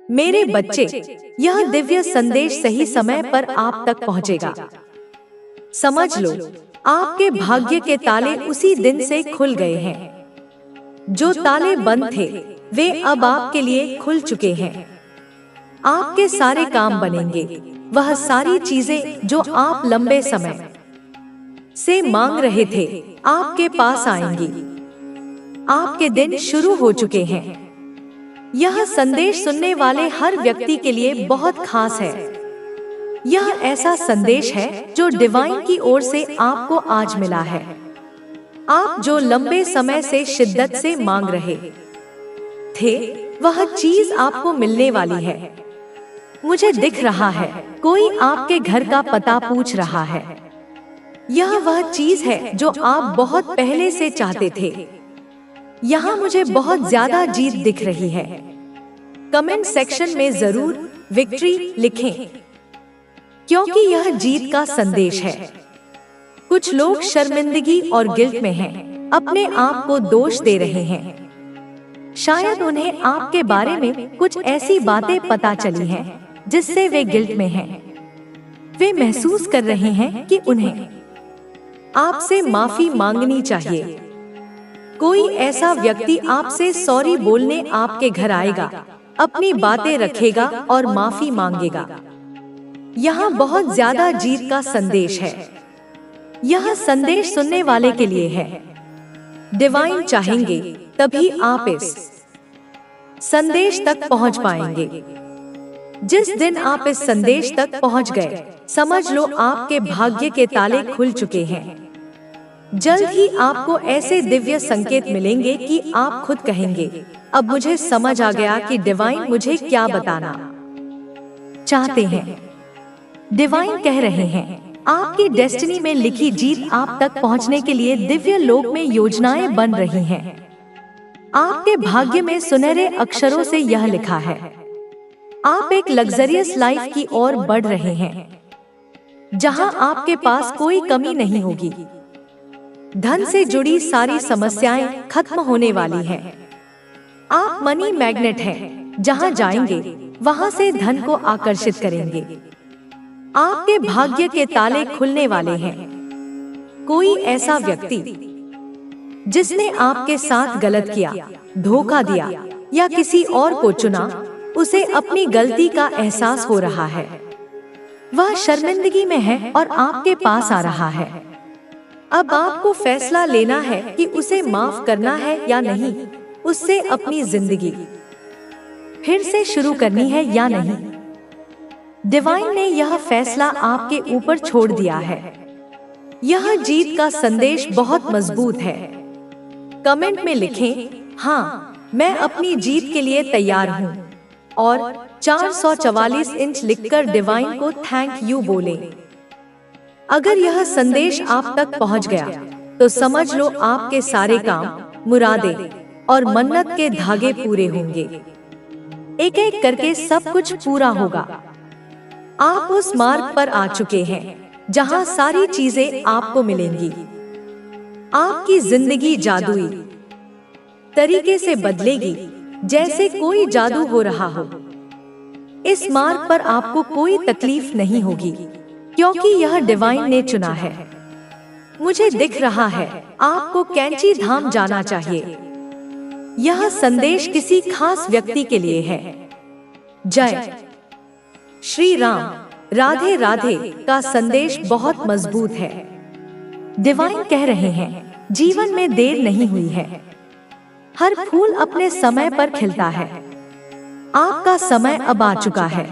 मेरे बच्चे, यह दिव्य संदेश सही समय पर आप तक पहुंचेगा। समझ लो, आपके भाग्य के ताले उसी दिन से खुल गए हैं। जो ताले बंद थे, वे अब आपके लिए खुल चुके हैं। आपके सारे काम बनेंगे। वह सारी चीजें जो आप लंबे समय से मांग रहे थे, आपके पास आएंगी। आपके दिन शुरू हो चुके हैं। यह संदेश सुनने वाले हर व्यक्ति के लिए बहुत खास है। यह ऐसा संदेश है जो डिवाइन की ओर से आपको आज मिला है। आप जो लंबे समय से शिद्दत से मांग रहे थे, वह चीज आपको मिलने वाली है। मुझे दिख रहा है, कोई आपके घर का पता पूछ रहा है। यह वह चीज है जो आप बहुत पहले से चाहते थे। यहाँ मुझे बहुत ज्यादा जीत दिख रही है। कमेंट सेक्शन में जरूर विक्ट्री लिखें, क्योंकि यह जीत का संदेश है। कुछ लोग शर्मिंदगी और गिल्ट में हैं, अपने आप को दोष दे रहे हैं। शायद उन्हें आपके बारे में कुछ ऐसी बातें पता चली हैं जिससे वे गिल्ट में हैं। वे महसूस कर रहे हैं कि उन्हें आपसे माफी मांगनी चाहिए। कोई ऐसा व्यक्ति आपसे सॉरी बोलने आपके घर आएगा, अपनी बातें रखेगा और माफी मांगेगा। यहाँ बहुत ज्यादा जीत का संदेश है। यह संदेश सुनने वाले के लिए है। डिवाइन चाहेंगे तभी आप इस संदेश तक पहुँच पाएंगे। जिस दिन आप इस संदेश तक पहुँच गए, समझ लो आपके भाग्य के ताले खुल चुके हैं। जल्द ही आपको ऐसे दिव्य संकेत मिलेंगे कि आप खुद कहेंगे, अब मुझे समझ आ गया कि डिवाइन मुझे क्या बताना चाहते हैं। डिवाइन कह रहे हैं, आपकी डेस्टिनी में लिखी जीत आप तक पहुंचने के लिए दिव्य लोक में योजनाएं बन रही हैं। आपके भाग्य में सुनहरे अक्षरों से यह लिखा है, आप एक लग्जरियस लाइफ की ओर बढ़ रहे हैं, जहां आपके पास कोई कमी नहीं होगी। धन से जुड़ी सारी समस्याएं खत्म होने वाली हैं। आप मनी मैग्नेट हैं, जहां जाएंगे वहां से धन को आकर्षित करेंगे। आपके भाग्य के ताले खुलने वाले हैं। कोई ऐसा व्यक्ति जिसने आपके साथ गलत किया, धोखा दिया या किसी और को चुना, उसे अपनी गलती का एहसास हो रहा है। वह शर्मिंदगी में है और आपके पास आ रहा है। अब आपको फैसला लेना है कि उसे माफ करना है या नहीं, उससे अपनी जिंदगी फिर से शुरू करनी है या नहीं। डिवाइन ने यह फैसला आपके ऊपर छोड़ दिया है। यह जीत का संदेश बहुत मजबूत है। कमेंट में लिखें, हाँ, मैं अपनी जीत के लिए तैयार हूँ, और 444 इंच लिखकर डिवाइन को थैंक यू बोलें। अगर यह संदेश आप तक पहुंच गया, तो समझ लो आपके सारे काम, मुरादें और मन्नत के धागे पूरे होंगे। एक एक करके सब कुछ पूरा होगा। आप उस मार्ग पर आ चुके हैं जहां सारी चीजें आपको मिलेंगी। आपकी जिंदगी जादुई तरीके से बदलेगी, जैसे कोई जादू हो रहा हो। इस मार्ग पर आपको कोई तकलीफ नहीं होगी, क्योंकि यह डिवाइन ने चुना है। मुझे दिख रहा है, आपको कैंची धाम जाना चाहिए। यह संदेश किसी खास व्यक्ति के लिए है। जय श्री राम, राधे राधे का संदेश बहुत मजबूत है। डिवाइन कह रहे हैं, जीवन में देर नहीं हुई है। हर फूल अपने समय पर खिलता है। आपका समय अब आ चुका है।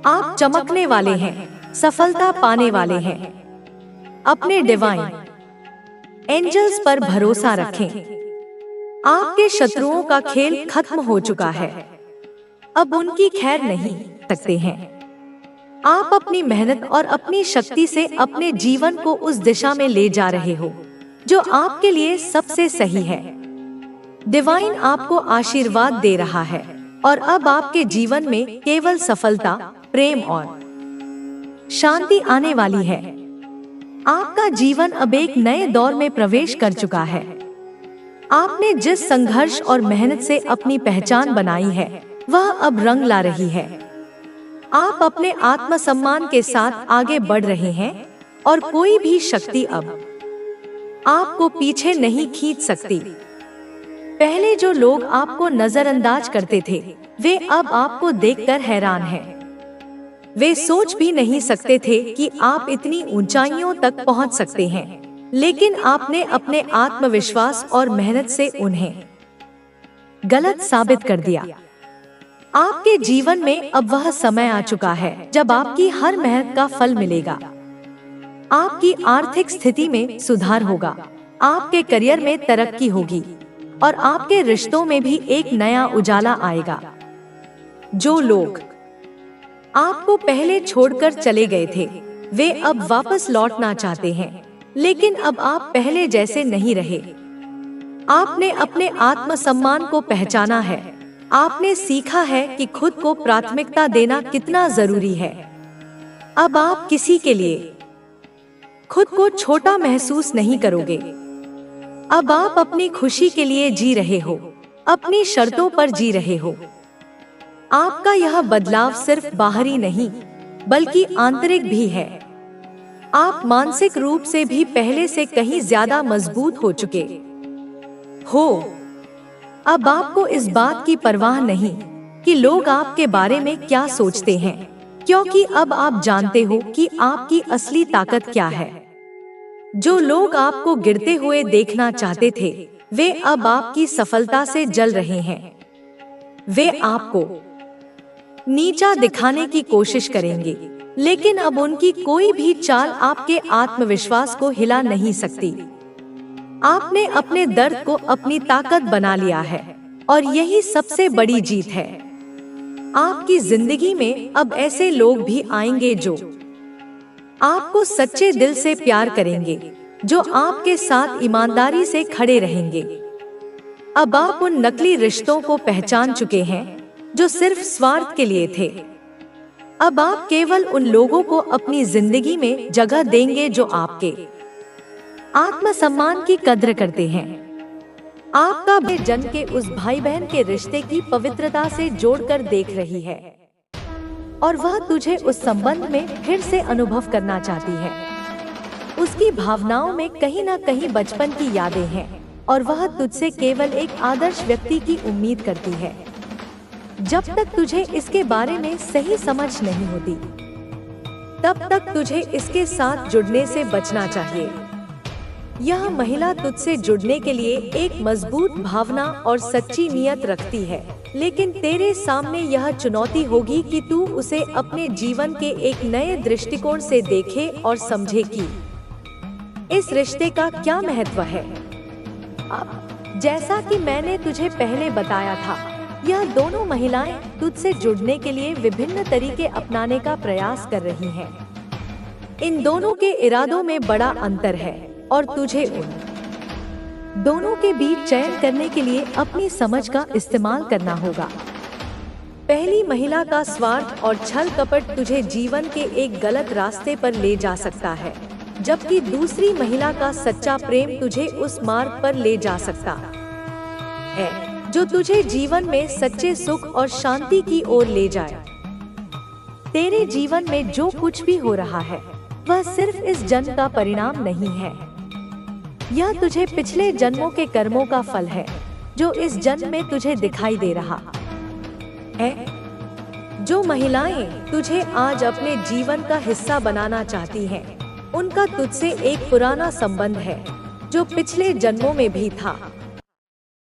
आप चमकने वाले हैं, सफलता पाने वाले हैं। अपने डिवाइन एंजल्स पर भरोसा रखें। आपके शत्रुओं का खेल खत्म हो चुका है। अब उनकी खैर नहीं सकते हैं। आप अपनी मेहनत और अपनी शक्ति से अपने जीवन को उस दिशा में ले जा रहे हो जो आपके लिए सबसे सही है। डिवाइन आपको आशीर्वाद दे रहा है और अब आपके जीवन में केवल सफलता, प्रेम और शांति आने वाली है। आपका जीवन अब एक नए दौर में प्रवेश कर चुका है। आपने जिस संघर्ष और मेहनत से अपनी पहचान बनाई है, वह अब रंग ला रही है। आप अपने आत्मसम्मान के साथ आगे बढ़ रहे हैं और कोई भी शक्ति अब आपको पीछे नहीं खींच सकती। पहले जो लोग आपको नजरअंदाज करते थे, वे अब आपको देखकर हैरान हैं। वे सोच भी नहीं सकते थे कि आप इतनी ऊंचाइयों तक पहुंच सकते हैं, लेकिन आपने अपने आत्मविश्वास और मेहनत से उन्हें गलत साबित कर दिया। आपके जीवन में अब वह समय आ चुका है जब आपकी हर मेहनत का फल मिलेगा। आपकी आर्थिक स्थिति में सुधार होगा, आपके करियर में तरक्की होगी और आपके रिश्तों में भी एक नया उजाला आएगा। जो लोग आपको पहले छोड़कर चले गए थे, वे अब वापस लौटना चाहते हैं, लेकिन अब आप पहले जैसे नहीं रहे। आपने अपने आत्मसम्मान को पहचाना है। आपने सीखा है कि खुद को प्राथमिकता देना कितना जरूरी है। अब आप किसी के लिए खुद को छोटा महसूस नहीं करोगे। अब आप अपनी खुशी के लिए जी रहे हो, अपनी शर्तों पर जी रहे हो। आपका यह बदलाव सिर्फ बाहरी नहीं, बल्कि आंतरिक भी है। आप मानसिक रूप से भी पहले से कहीं ज्यादा मजबूत हो चुके हो। अब आपको इस बात की परवाह नहीं कि लोग आपके बारे में क्या सोचते हैं, क्योंकि अब आप जानते हो कि आपकी असली ताकत क्या है। जो लोग आपको गिरते हुए देखना चाहते थे, वे अब आपकी सफलता से जल रहे हैं। वे आपको नीचा दिखाने की कोशिश करेंगे, लेकिन अब उनकी कोई भी चाल आपके आत्मविश्वास को हिला नहीं सकती। आपने अपने दर्द को अपनी ताकत बना लिया है और यही सबसे बड़ी जीत है। आपकी जिंदगी में अब ऐसे लोग भी आएंगे जो आपको सच्चे दिल से प्यार करेंगे, जो आपके साथ ईमानदारी से खड़े रहेंगे। अब आप उन नकली रिश्तों को पहचान चुके हैं जो सिर्फ स्वार्थ के लिए थे। अब आप केवल उन लोगों को अपनी जिंदगी में जगह देंगे जो आपके आत्मसम्मान की कद्र करते हैं। आपका जन्म के उस भाई बहन के रिश्ते की पवित्रता से जोड़कर देख रही है और वह तुझे उस संबंध में फिर से अनुभव करना चाहती है। उसकी भावनाओं में कहीं न कहीं बचपन की यादें हैं और वह तुझसे केवल एक आदर्श व्यक्ति की उम्मीद करती है। जब तक तुझे इसके बारे में सही समझ नहीं होती, तब तक तुझे इसके साथ जुड़ने से बचना चाहिए। यह महिला तुझसे जुड़ने के लिए एक मजबूत भावना और सच्ची नियत रखती है, लेकिन तेरे सामने यह चुनौती होगी कि तू उसे अपने जीवन के एक नए दृष्टिकोण से देखे और समझे कि इस रिश्ते का क्या महत्व है। अब जैसा कि मैंने तुझे पहले बताया था, यह दोनों महिलाएं तुझसे जुड़ने के लिए विभिन्न तरीके अपनाने का प्रयास कर रही हैं। इन दोनों के इरादों में बड़ा अंतर है और तुझे उन दोनों के बीच चयन करने के लिए अपनी समझ का इस्तेमाल करना होगा। पहली महिला का स्वार्थ और छल कपट तुझे जीवन के एक गलत रास्ते पर ले जा सकता है, जबकि दूसरी महिला का सच्चा प्रेम तुझे उस मार्ग पर ले जा सकता है जो तुझे जीवन में सच्चे सुख और शांति की ओर ले जाए। तेरे जीवन में जो कुछ भी हो रहा है, वह सिर्फ इस जन्म का परिणाम नहीं है। यह तुझे पिछले जन्मों के कर्मों का फल है जो इस जन्म में तुझे दिखाई दे रहा है। जो महिलाएं तुझे आज अपने जीवन का हिस्सा बनाना चाहती हैं, उनका तुझसे एक पुराना संबंध है जो पिछले जन्मों में भी था।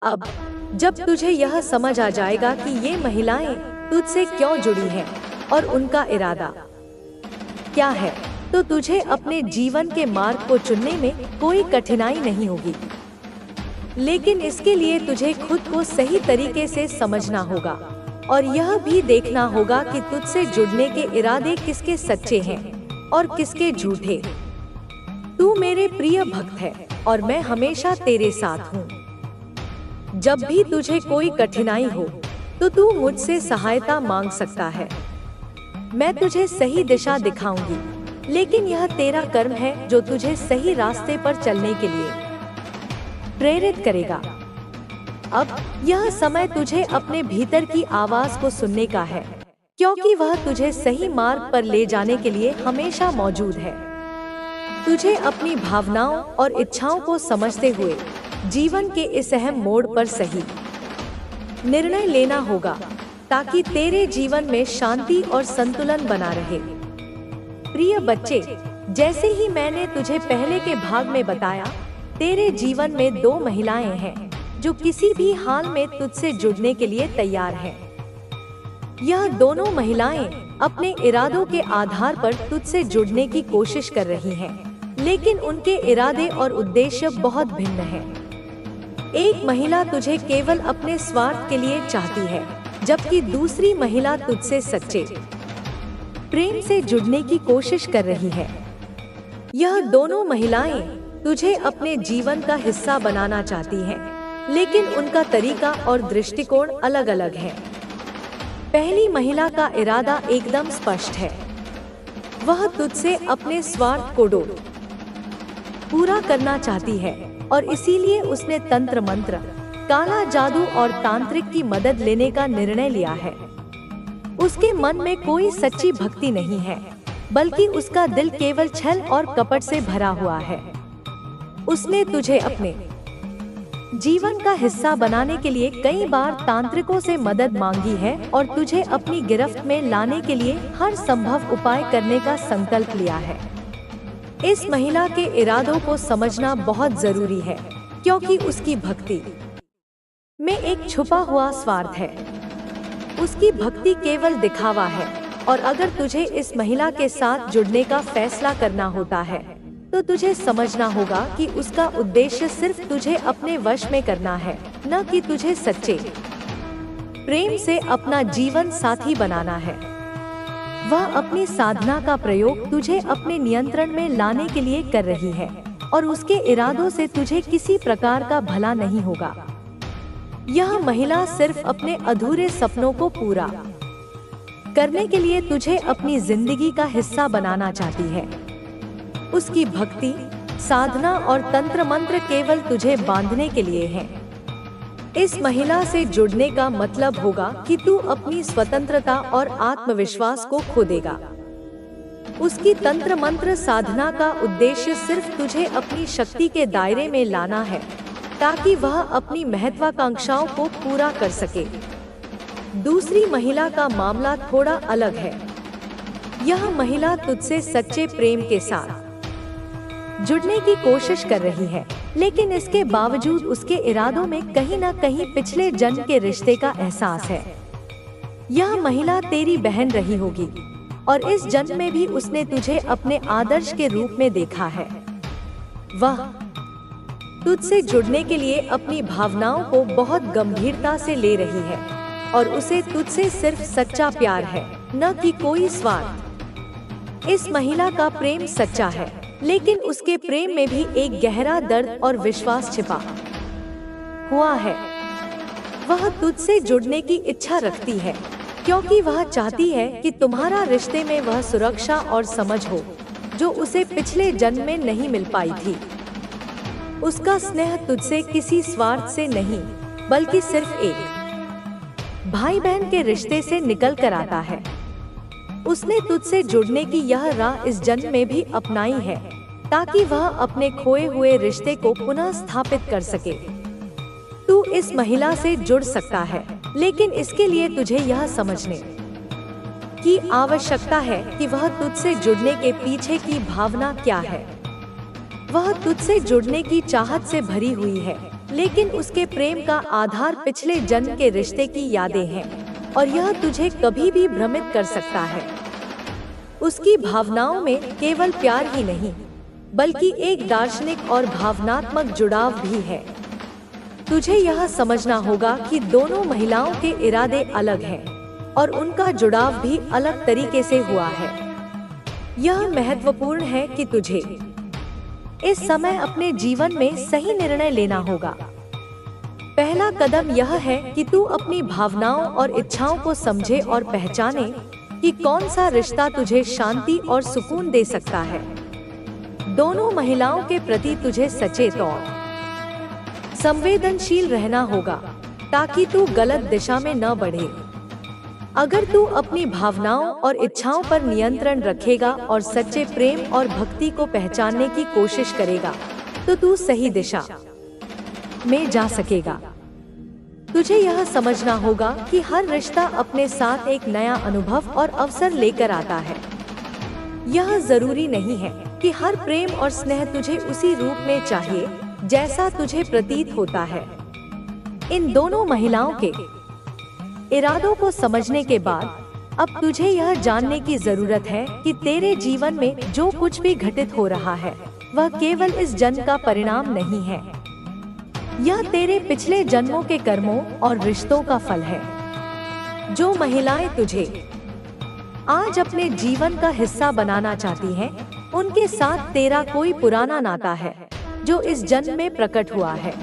अब जब तुझे यह समझ आ जाएगा कि ये महिलाएं तुझसे क्यों जुड़ी हैं और उनका इरादा क्या है, तो तुझे अपने जीवन के मार्ग को चुनने में कोई कठिनाई नहीं होगी। लेकिन इसके लिए तुझे खुद को सही तरीके से समझना होगा और यह भी देखना होगा कि तुझसे जुड़ने के इरादे किसके सच्चे हैं और किसके झूठे। तू मेरे प्रिय भक्त है और मैं हमेशा तेरे साथ हूँ। जब भी तुझे कोई कठिनाई हो तो तू मुझसे सहायता मांग सकता है। मैं तुझे सही दिशा दिखाऊंगी, लेकिन यह तेरा कर्म है जो तुझे सही रास्ते पर चलने के लिए प्रेरित करेगा। अब यह समय तुझे अपने भीतर की आवाज को सुनने का है, क्योंकि वह तुझे सही मार्ग पर ले जाने के लिए हमेशा मौजूद है। तुझे अपनी भावनाओं और इच्छाओं को समझते हुए जीवन के इस अहम मोड़ पर सही निर्णय लेना होगा, ताकि तेरे जीवन में शांति और संतुलन बना रहे। प्रिय बच्चे, जैसे ही मैंने तुझे पहले के भाग में बताया, तेरे जीवन में 2 महिलाएं हैं जो किसी भी हाल में तुझसे जुड़ने के लिए तैयार हैं। यह दोनों महिलाएं अपने इरादों के आधार पर तुझसे जुड़ने की कोशिश कर रही हैं, लेकिन उनके इरादे और उद्देश्य बहुत भिन्न हैं। एक महिला तुझे केवल अपने स्वार्थ के लिए चाहती है, जबकि दूसरी महिला तुझसे सच्चे प्रेम से जुड़ने की कोशिश कर रही है। यह दोनों महिलाएं तुझे अपने जीवन का हिस्सा बनाना चाहती हैं, लेकिन उनका तरीका और दृष्टिकोण अलग अलग है। पहली महिला का इरादा एकदम स्पष्ट है। वह तुझसे अपने स्वार्थ को पूरा करना चाहती है और इसीलिए उसने तंत्र मंत्र, काला जादू और तांत्रिक की मदद लेने का निर्णय लिया है। उसके मन में कोई सच्ची भक्ति नहीं है, बल्कि उसका दिल केवल छल और कपट से भरा हुआ है। उसने तुझे अपने जीवन का हिस्सा बनाने के लिए कई बार तांत्रिकों से मदद मांगी है और तुझे अपनी गिरफ्त में लाने के लिए हर संभव उपाय करने का संकल्प लिया है। इस महिला के इरादों को समझना बहुत जरूरी है, क्योंकि उसकी भक्ति में एक छुपा हुआ स्वार्थ है। उसकी भक्ति केवल दिखावा है, और अगर तुझे इस महिला के साथ जुड़ने का फैसला करना होता है, तो तुझे समझना होगा कि उसका उद्देश्य सिर्फ तुझे अपने वश में करना है, न कि तुझे सच्चे प्रेम से अपना जीवन साथी बनाना है। वह अपनी साधना का प्रयोग तुझे अपने नियंत्रण में लाने के लिए कर रही है, और उसके इरादों से तुझे किसी प्रकार का भला नहीं होगा। यह महिला सिर्फ अपने अधूरे सपनों को पूरा करने के लिए तुझे अपनी जिंदगी का हिस्सा बनाना चाहती है। उसकी भक्ति, साधना और तंत्र मंत्र केवल तुझे बांधने के लिए हैं। इस महिला से जुड़ने का मतलब होगा कि तू अपनी स्वतंत्रता और आत्मविश्वास को खो देगा। उसकी तंत्र मंत्र साधना का उद्देश्य सिर्फ तुझे अपनी शक्ति के दायरे में लाना है, ताकि वह अपनी महत्वाकांक्षाओं को पूरा कर सके। दूसरी महिला का मामला थोड़ा अलग है। यह महिला तुझसे सच्चे प्रेम के साथ जुड़ने की कोशिश कर रही है, लेकिन इसके बावजूद उसके इरादों में कहीं न कहीं पिछले जन्म के रिश्ते का एहसास है। यह महिला तेरी बहन रही होगी, और इस जन्म में भी उसने तुझे अपने आदर्श के रूप में देखा है। वह तुझसे जुड़ने के लिए अपनी भावनाओं को बहुत गंभीरता से ले रही है, और उसे तुझसे सिर्फ सच्चा प्यार है, न कि कोई स्वार्थ। इस महिला का प्रेम सच्चा है, लेकिन उसके प्रेम में भी एक गहरा दर्द और विश्वास छिपा हुआ है। वह तुझसे जुड़ने की इच्छा रखती है, क्योंकि वह चाहती है कि तुम्हारा रिश्ते में वह सुरक्षा और समझ हो जो उसे पिछले जन्म में नहीं मिल पाई थी। उसका स्नेह तुझसे किसी स्वार्थ से नहीं, बल्कि सिर्फ एक भाई बहन के रिश्ते से निकल कर आता है। उसने तुझसे जुड़ने की यह राह इस जन्म में भी अपनाई है, ताकि वह अपने खोए हुए रिश्ते को पुनः स्थापित कर सके। तू इस महिला से जुड़ सकता है, लेकिन इसके लिए तुझे यह समझने की आवश्यकता है कि वह तुझसे जुड़ने के पीछे की भावना क्या है। वह तुझसे जुड़ने की चाहत से भरी हुई है, लेकिन उसके प्रेम का आधार पिछले जन्म के रिश्ते की यादें हैं, और यह तुझे कभी भी भ्रमित कर सकता है। उसकी भावनाओं में केवल प्यार ही नहीं, बल्कि एक दार्शनिक और भावनात्मक जुड़ाव भी है। तुझे यह समझना होगा कि दोनों महिलाओं के इरादे अलग हैं, और उनका जुड़ाव भी अलग तरीके से हुआ है। यह महत्वपूर्ण है कि तुझे इस समय अपने जीवन में सही निर्णय लेना होगा। पहला कदम यह है कि तू अपनी भावनाओं और इच्छाओं को समझे और पहचाने कि कौन सा रिश्ता तुझे शांति और सुकून दे सकता है। दोनों महिलाओं के प्रति तुझे सचेत और संवेदनशील रहना होगा, ताकि तू गलत दिशा में न बढ़े। अगर तू अपनी भावनाओं और इच्छाओं पर नियंत्रण रखेगा और सच्चे प्रेम और भक्ति को पहचानने की कोशिश करेगा, तो तू सही दिशा में जा सकेगा। तुझे यह समझना होगा कि हर रिश्ता अपने साथ एक नया अनुभव और अवसर लेकर आता है। यह जरूरी नहीं है कि हर प्रेम और स्नेह तुझे उसी रूप में चाहिए जैसा तुझे प्रतीत होता है। इन दोनों महिलाओं के इरादों को समझने के बाद अब तुझे यह जानने की जरूरत है कि तेरे जीवन में जो कुछ भी घटित हो रहा है वह केवल इस जन्म का परिणाम नहीं है। यह तेरे पिछले जन्मों के कर्मों और रिश्तों का फल है। जो महिलाएं तुझे आज अपने जीवन का हिस्सा बनाना चाहती हैं, उनके साथ तेरा कोई पुराना नाता है जो इस जन्म में प्रकट हुआ है।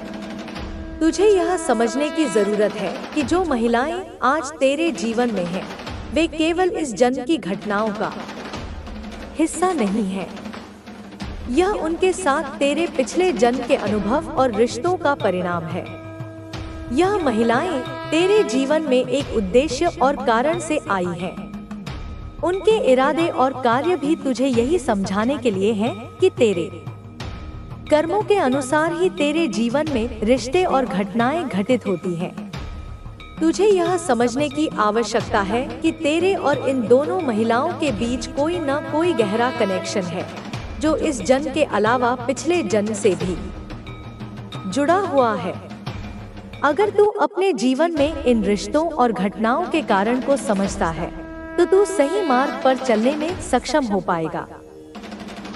तुझे यह समझने की जरूरत है कि जो महिलाएं आज तेरे जीवन में हैं, वे केवल इस जन्म की घटनाओं का हिस्सा नहीं है। यह उनके साथ तेरे पिछले जन्म के अनुभव और रिश्तों का परिणाम है। यह महिलाएं तेरे जीवन में एक उद्देश्य और कारण से आई हैं। उनके इरादे और कार्य भी तुझे यही समझाने के लिए हैं कि तेरे कर्मों के अनुसार ही तेरे जीवन में रिश्ते और घटनाएं घटित होती हैं। तुझे यह समझने की आवश्यकता है कि तेरे और इन दोनों महिलाओं के बीच कोई न कोई गहरा कनेक्शन है जो इस जन्म के अलावा पिछले जन्म से भी जुड़ा हुआ है। अगर तू अपने जीवन में इन रिश्तों और घटनाओं के कारण को समझता है, तो तू सही मार्ग पर चलने में सक्षम हो पाएगा।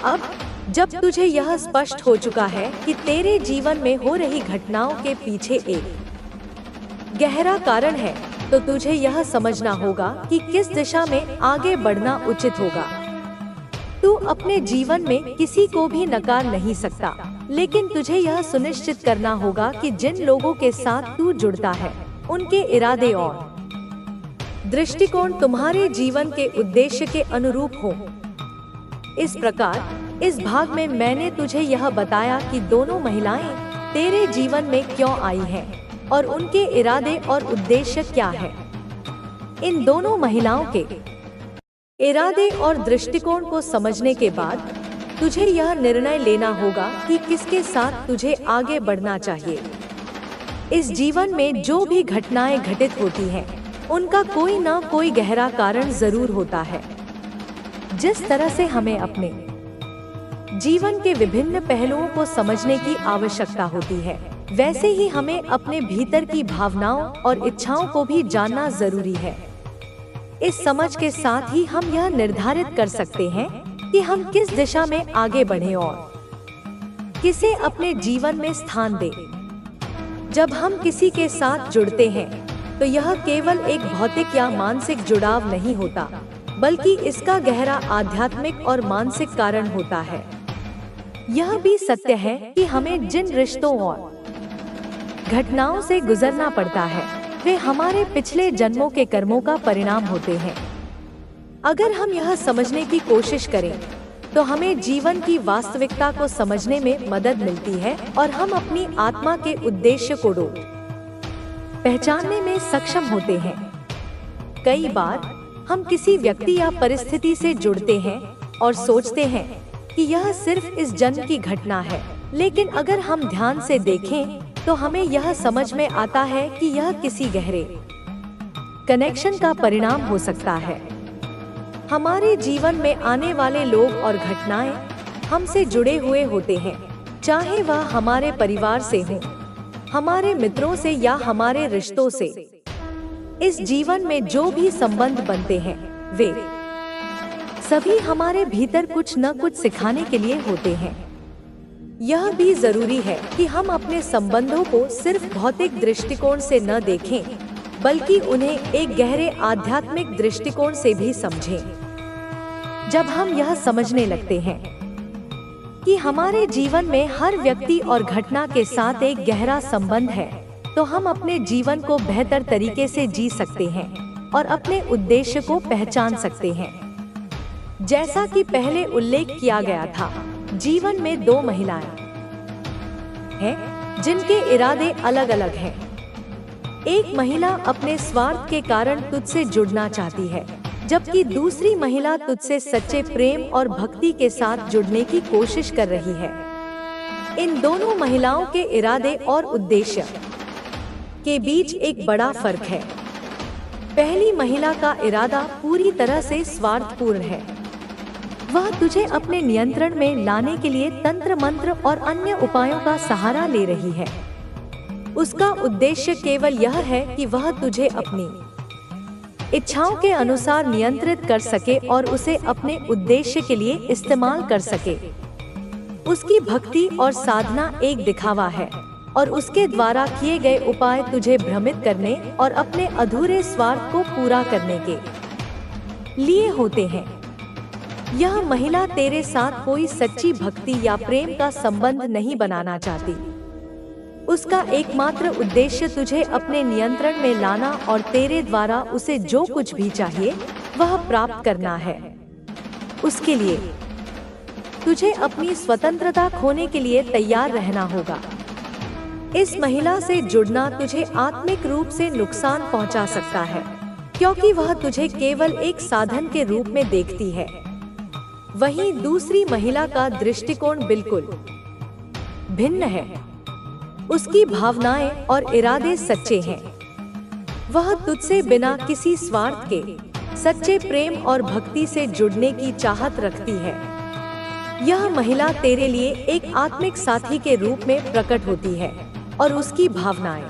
अब जब तुझे यह स्पष्ट हो चुका है कि तेरे जीवन में हो रही घटनाओं के पीछे एक गहरा कारण है, तो तुझे यह समझना होगा कि किस दिशा में आगे बढ़ना उचित होगा। तू अपने जीवन में किसी को भी नकार नहीं सकता, लेकिन तुझे यह सुनिश्चित करना होगा कि जिन लोगों के साथ तू जुड़ता है, उनके इरादे और दृष्टिकोण तुम्हारे जीवन के उद्देश्य के अनुरूप हो। इस प्रकार इस भाग में मैंने तुझे यह बताया कि दोनों महिलाएं तेरे जीवन में क्यों आई हैं और उनके इरादे और उद्देश्य क्या है। इन दोनों महिलाओं के इरादे और दृष्टिकोण को समझने के बाद तुझे यह निर्णय लेना होगा कि किसके साथ तुझे आगे बढ़ना चाहिए। इस जीवन में जो भी घटनाएं घटित होती हैं, उनका कोई ना कोई गहरा कारण जरूर होता है। जिस तरह से हमें अपने जीवन के विभिन्न पहलुओं को समझने की आवश्यकता होती है, वैसे ही हमें अपने भीतर की भावनाओं और इच्छाओं को भी जानना जरूरी है। इस समझ के साथ ही हम यह निर्धारित कर सकते हैं कि हम किस दिशा में आगे बढ़ें और किसे अपने जीवन में स्थान दें। जब हम किसी के साथ जुड़ते हैं, तो यह केवल एक भौतिक या मानसिक जुड़ाव नहीं होता, बल्कि इसका गहरा आध्यात्मिक और मानसिक कारण होता है। यह भी सत्य है कि हमें जिन रिश्तों और घटनाओं से गुजरना पड़ता है, वे हमारे पिछले जन्मों के कर्मों का परिणाम होते हैं। अगर हम यह समझने की कोशिश करें, तो हमें जीवन की वास्तविकता को समझने में मदद मिलती है और हम अपनी आत्मा के उद्देश्य को पहचानने में सक्षम होते हैं। कई बार हम किसी व्यक्ति या परिस्थिति से जुड़ते हैं और सोचते हैं कि यह सिर्फ इस जन्म की घटना है, लेकिन अगर हम ध्यान से देखें तो हमें यह समझ में आता है कि यह किसी गहरे कनेक्शन का परिणाम हो सकता है। हमारे जीवन में आने वाले लोग और घटनाएं हमसे जुड़े हुए होते हैं, चाहे वह हमारे परिवार से हो, हमारे मित्रों से या हमारे रिश्तों से। इस जीवन में जो भी संबंध बनते हैं, वे सभी हमारे भीतर कुछ न कुछ सिखाने के लिए होते हैं। यह भी जरूरी है कि हम अपने संबंधों को सिर्फ भौतिक दृष्टिकोण से न देखें, बल्कि उन्हें एक गहरे आध्यात्मिक दृष्टिकोण से भी समझें। जब हम यह समझने लगते हैं कि हमारे जीवन में हर व्यक्ति और घटना के साथ एक गहरा संबंध है, तो हम अपने जीवन को बेहतर तरीके से जी सकते हैं और अपने उद्देश्य को पहचान सकते हैं। जैसा कि पहले उल्लेख किया गया था, जीवन में दो महिलाएं हैं जिनके इरादे अलग अलग हैं, एक महिला अपने स्वार्थ के कारण तुझसे जुड़ना चाहती है, जबकि दूसरी महिला तुझसे सच्चे प्रेम और भक्ति के साथ जुड़ने की कोशिश कर रही है। इन दोनों महिलाओं के इरादे और उद्देश्य के बीच एक बड़ा फर्क है। पहली महिला का इरादा पूरी तरह से स्वार्थपूर्ण है। वह तुझे अपने नियंत्रण में लाने के लिए तंत्र मंत्र और अन्य उपायों का सहारा ले रही है। उसका उद्देश्य केवल यह है कि वह तुझे अपनी इच्छाओं के अनुसार नियंत्रित कर सके और उसे अपने उद्देश्य के लिए इस्तेमाल कर सके। उसकी भक्ति और साधना एक दिखावा है और उसके द्वारा किए गए उपाय तुझे भ्रमित करने और अपने अधूरे स्वार्थ को पूरा करने के लिए होते हैं। यह महिला तेरे साथ कोई सच्ची भक्ति या प्रेम का संबंध नहीं बनाना चाहती। उसका एकमात्र उद्देश्य तुझे अपने नियंत्रण में लाना और तेरे द्वारा उसे जो कुछ भी चाहिए वह प्राप्त करना है। उसके लिए तुझे अपनी स्वतंत्रता खोने के लिए तैयार रहना होगा। इस महिला से जुड़ना तुझे आत्मिक रूप से नुकसान पहुंचा सकता है, क्योंकि वह तुझे केवल एक साधन के रूप में देखती है। वहीं दूसरी महिला का दृष्टिकोण बिल्कुल भिन्न है। उसकी भावनाएं और इरादे सच्चे हैं। वह तुझसे बिना किसी स्वार्थ के सच्चे प्रेम और भक्ति से जुड़ने की चाहत रखती है। यह महिला तेरे लिए एक आत्मिक साथी के रूप में प्रकट होती है और उसकी भावनाएं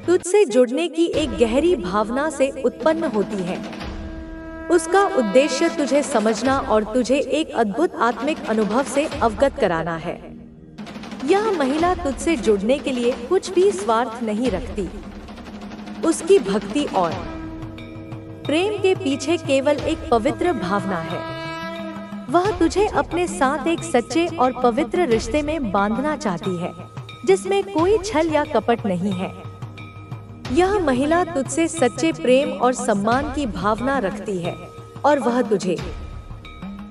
तुझसे जुड़ने की एक गहरी भावना से उत्पन्न होती है। उसका उद्देश्य तुझे समझना और तुझे एक अद्भुत आत्मिक अनुभव से अवगत कराना है। यह महिला तुझसे जुड़ने के लिए कुछ भी स्वार्थ नहीं रखती। उसकी भक्ति और प्रेम के पीछे केवल एक पवित्र भावना है। वह तुझे अपने साथ एक सच्चे और पवित्र रिश्ते में बांधना चाहती है, जिसमें कोई छल या कपट नहीं है। यह महिला तुझसे सच्चे प्रेम और सम्मान की भावना रखती है और वह तुझे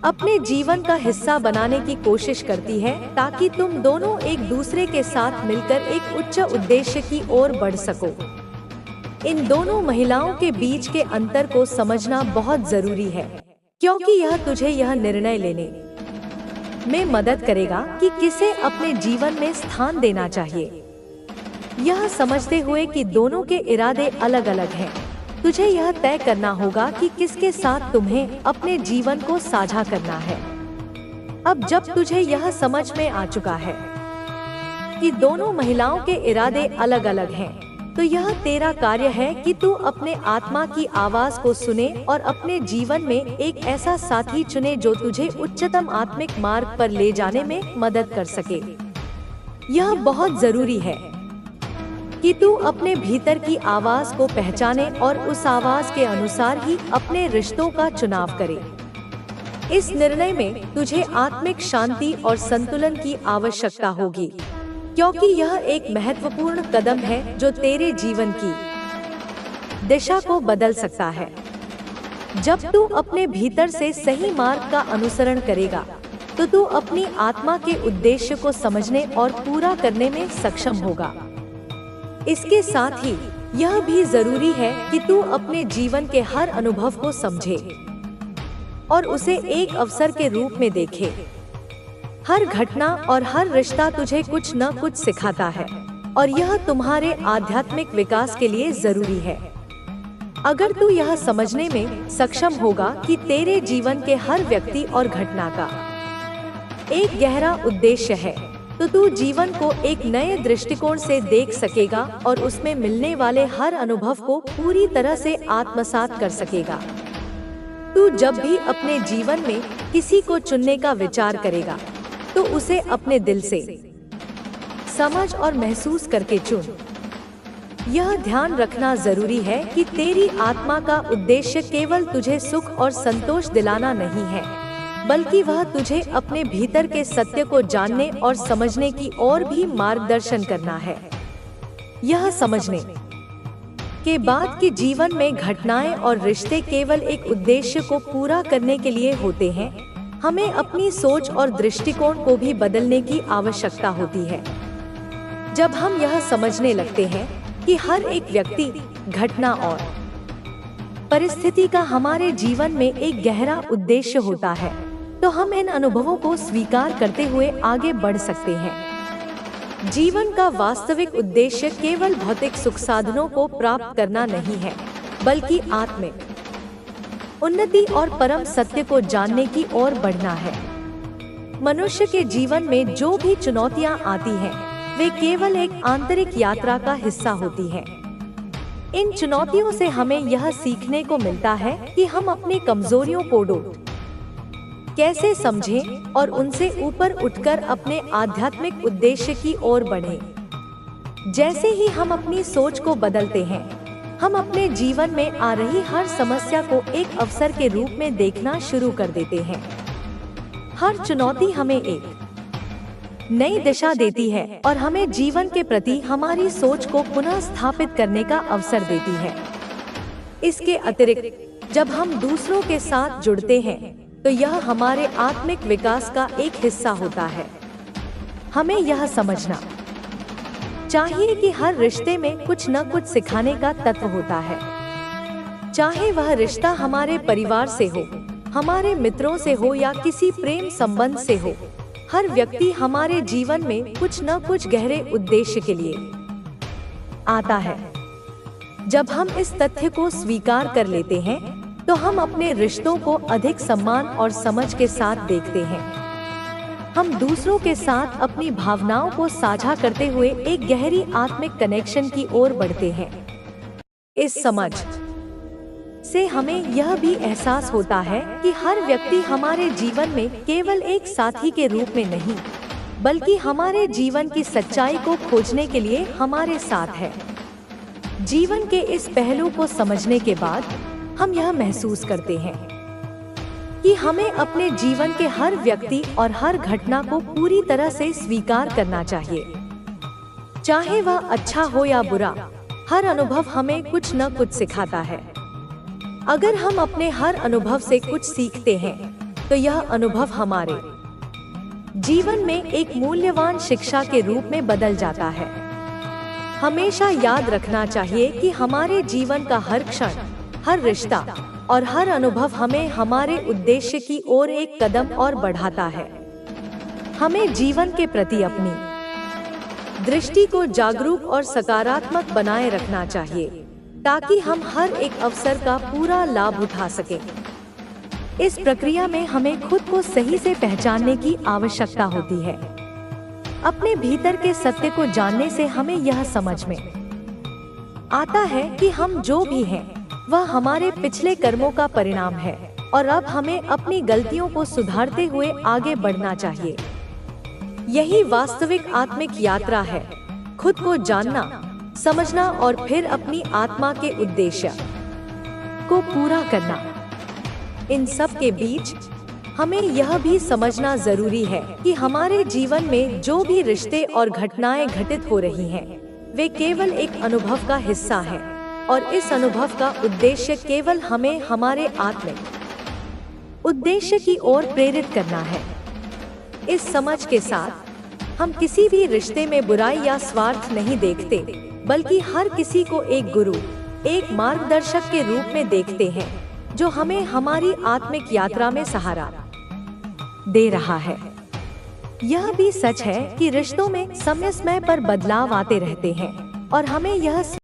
अपने जीवन का हिस्सा बनाने की कोशिश करती है, ताकि तुम दोनों एक दूसरे के साथ मिलकर एक उच्च उद्देश्य की ओर बढ़ सको। इन दोनों महिलाओं के बीच के अंतर को समझना बहुत जरूरी है, क्योंकि यह तुझे यह निर्णय लेने में मदद करेगा कि किसे अपने जीवन में स्थान देना चाहिए। यह समझते हुए कि दोनों के इरादे अलग अलग हैं, तुझे यह तय करना होगा कि किसके साथ तुम्हें अपने जीवन को साझा करना है। अब जब तुझे यह समझ में आ चुका है कि दोनों महिलाओं के इरादे अलग अलग हैं, तो यह तेरा कार्य है कि तू अपने आत्मा की आवाज को सुने और अपने जीवन में एक ऐसा साथी चुने जो तुझे उच्चतम आत्मिक मार्ग पर ले जाने में मदद कर सके। यह बहुत जरूरी है कि तू अपने भीतर की आवाज को पहचाने और उस आवाज के अनुसार ही अपने रिश्तों का चुनाव करे। इस निर्णय में तुझे आत्मिक शांति और संतुलन की आवश्यकता होगी, क्योंकि यह एक महत्वपूर्ण कदम है जो तेरे जीवन की दिशा को बदल सकता है। जब तू अपने भीतर से सही मार्ग का अनुसरण करेगा, तो तू अपनी आत्मा के उद्देश्य को समझने और पूरा करने में सक्षम होगा। इसके साथ ही यह भी जरूरी है कि तू अपने जीवन के हर अनुभव को समझे और उसे एक अवसर के रूप में देखे। हर घटना और हर रिश्ता तुझे कुछ न कुछ सिखाता है और यह तुम्हारे आध्यात्मिक विकास के लिए जरूरी है। अगर तू यह समझने में सक्षम होगा कि तेरे जीवन के हर व्यक्ति और घटना का एक गहरा उद्देश्य है, तो तू जीवन को एक नए दृष्टिकोण से देख सकेगा और उसमें मिलने वाले हर अनुभव को पूरी तरह से आत्मसात कर सकेगा। तू जब भी अपने जीवन में किसी को चुनने का विचार करेगा, तो उसे अपने दिल से समझ और महसूस करके चुन। यह ध्यान रखना जरूरी है कि तेरी आत्मा का उद्देश्य केवल तुझे सुख और संतोष दिलाना नहीं है, बल्कि वह तुझे अपने भीतर के सत्य को जानने और समझने की ओर भी मार्गदर्शन करना है। यह समझने के बाद कि जीवन में घटनाएं और रिश्ते केवल एक उद्देश्य को पूरा करने के लिए होते हैं, हमें अपनी सोच और दृष्टिकोण को भी बदलने की आवश्यकता होती है। जब हम यह समझने लगते हैं कि हर एक व्यक्ति, घटना और परिस्थिति का हमारे जीवन में एक गहरा उद्देश्य होता है, तो हम इन अनुभवों को स्वीकार करते हुए आगे बढ़ सकते हैं। जीवन का वास्तविक उद्देश्य केवल भौतिक सुख साधनों को प्राप्त करना नहीं है, बल्कि आत्मिक उन्नति और परम सत्य को जानने की ओर बढ़ना है। मनुष्य के जीवन में जो भी चुनौतियां आती हैं, वे केवल एक आंतरिक यात्रा का हिस्सा होती हैं। इन चुनौतियों से हमें यह सीखने को मिलता है कि हम अपनी कमजोरियों को कैसे समझें और उनसे ऊपर उठकर अपने आध्यात्मिक उद्देश्य की ओर बढ़ें। जैसे ही हम अपनी सोच को बदलते हैं, हम अपने जीवन में आ रही हर समस्या को एक अवसर के रूप में देखना शुरू कर देते हैं। हर चुनौती हमें एक नई दिशा देती है और हमें जीवन के प्रति हमारी सोच को पुनः स्थापित करने का अवसर देती है। इसके अतिरिक्त जब हम दूसरों के साथ जुड़ते हैं, तो यह हमारे आत्मिक विकास का एक हिस्सा होता है। हमें यह समझना चाहिए कि हर रिश्ते में कुछ न कुछ सिखाने का तत्व होता है। चाहे वह रिश्ता हमारे परिवार से हो, हमारे मित्रों से हो या किसी प्रेम संबंध से हो, हर व्यक्ति हमारे जीवन में कुछ न कुछ गहरे उद्देश्य के लिए आता है। जब हम इस तथ्य को स्वीकार कर लेते हैं, तो हम अपने रिश्तों को अधिक सम्मान और समझ के साथ देखते हैं। हम दूसरों के साथ अपनी भावनाओं को साझा करते हुए एक गहरी आत्मिक कनेक्शन की ओर बढ़ते हैं। इस समझ से हमें यह भी एहसास होता है कि हर व्यक्ति हमारे जीवन में केवल एक साथी के रूप में नहीं, बल्कि हमारे जीवन की सच्चाई को खोजने के लिए हमारे साथ है। जीवन के इस पहलू को समझने के बाद हम यह महसूस करते हैं कि हमें अपने जीवन के हर व्यक्ति और हर घटना को पूरी तरह से स्वीकार करना चाहिए। चाहे वह अच्छा हो या बुरा, हर अनुभव हमें कुछ न कुछ सिखाता है। अगर हम अपने हर अनुभव से कुछ सीखते हैं, तो यह अनुभव हमारे जीवन में एक मूल्यवान शिक्षा के रूप में बदल जाता है। हमेशा याद रखना चाहिए कि हमारे जीवन का हर क्षण, हर रिश्ता और हर अनुभव हमें हमारे उद्देश्य की ओर एक कदम और बढ़ाता है। हमें जीवन के प्रति अपनी दृष्टि को जागरूक और सकारात्मक बनाए रखना चाहिए, ताकि हम हर एक अवसर का पूरा लाभ उठा सकें। इस प्रक्रिया में हमें खुद को सही से पहचानने की आवश्यकता होती है। अपने भीतर के सत्य को जानने से हमें यह समझ में आता है कि हम जो भी हैं, वह हमारे पिछले कर्मों का परिणाम है और अब हमें अपनी गलतियों को सुधारते हुए आगे बढ़ना चाहिए। यही वास्तविक आत्मिक यात्रा है, खुद को जानना, समझना और फिर अपनी आत्मा के उद्देश्य को पूरा करना। इन सब के बीच हमें यह भी समझना जरूरी है कि हमारे जीवन में जो भी रिश्ते और घटनाएं घटित हो रही हैं, वे केवल एक अनुभव का हिस्सा है और इस अनुभव का उद्देश्य केवल हमें हमारे आत्मिक उद्देश्य की ओर प्रेरित करना है। इस समझ के साथ हम किसी भी रिश्ते में बुराई या स्वार्थ नहीं देखते, बल्कि हर किसी को एक गुरु, एक मार्गदर्शक के रूप में देखते हैं, जो हमें हमारी आत्मिक यात्रा में सहारा दे रहा है। यह भी सच है कि रिश्तों में समय समय पर बदलाव आते रहते हैं और हमें यह